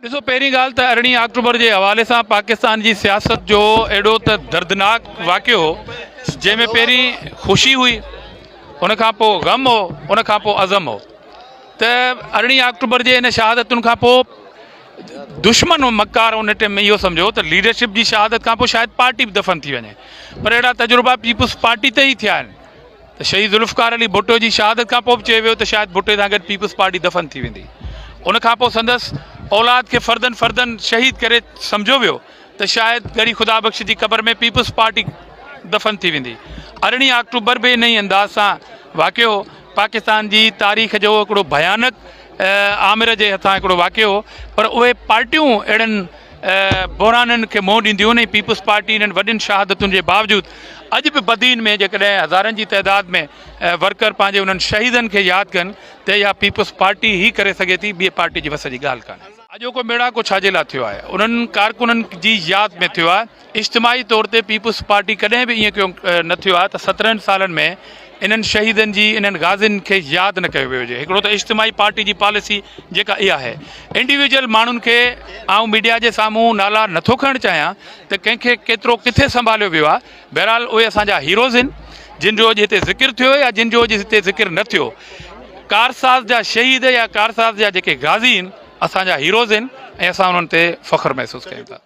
ॾिसो पहिरीं ॻाल्हि त 18 अक्टूबर जे हवाले सां पाकिस्तान जी सियासत जो एॾो त दर्दनाक वाक़ियो हो जंहिंमें पहिरीं ख़ुशी हुई, उन खां पोइ ग़म हो, उन खां पोइ अज़म हो। त 18 अक्टूबर जे इन शहादतुनि खां पोइ दुश्मन मकार उन टाइम में इहो सम्झो त लीडरशिप जी शहादत खां पोइ शायदि पार्टी बि दफ़न थी वञे, पर अहिड़ा तजुर्बा पीपुल्स पार्टी ते ई थिया आहिनि। त शहीद ज़ुल्फ़कार अली भुट्टो जी शहादत खां पोइ बि चयो वियो त शायदि भुट्टे सां गॾु पीपुल्स पार्टी दफ़न थी वेंदी। उन खां पोइ संदसि औलाद खे फ़र्दन शहीद करे सम्झो वियो त शायदि गरी ख़ुदा बख़्श जी क़बर में पीपुल्स पार्टी दफ़न थी वेंदी। 18 अक्टूबर बि इन ई अंदाज़ सां वाक़ियो हो। पाकिस्तान जी तारीख़ जो हिकिड़ो भयानक आमिर जे हथां हिकिड़ो वाक़ियो हो, पर उहे पार्टियूं अहिड़नि बहराननि खे मुंहुं ॾींदियूं आहिनि। पीपुल्स पार्टी इन्हनि वॾियुनि शहादतुनि जे बावजूदि अॼु बि बदीन में जेकॾहिं हज़ारनि जी तइदाद में वर्कर पंहिंजे उन्हनि शहीदनि खे यादि कनि त इहा पीपुल्स पार्टी ई करे सघे थी, ॿी पार्टी जी वस जी ॻाल्हि कान्हे। अॼोको मेड़ाको छाजे लाइ थियो आहे? उन्हनि कारकुननि जी यादि में थियो आहे। इज्तिमाही तौर ते पीपुल्स पार्टी कॾहिं बि ईअं कयो न थियो आहे त 17 सालनि में इन्हनि शहीदनि जी, इन्हनि गाज़ियुनि खे यादि न कयो वियो हुजे। हिकिड़ो त इज्तिमाही पार्टी जी पॉलिसी जेका इहा आहे, इंडिविजुअल माण्हुनि खे आउं मीडिया जे साम्हूं नाला नथो खणणु चाहियां त कंहिंखे केतिरो किथे संभालियो वियो आहे। बहरहाल उहे असांजा हीरोज़ आहिनि जिन जो अॼु हिते ज़िक्र थियो या जिन जो अॼु हिते ज़िक्र न थियो। कारसाज़ जा शहीद या कारसाज़ जा जेके गाज़ी आहिनि असांजा हीरोज़ आहिनि ऐं असां उन्हनि ते फ़ख़्रु महसूसु कयूं था।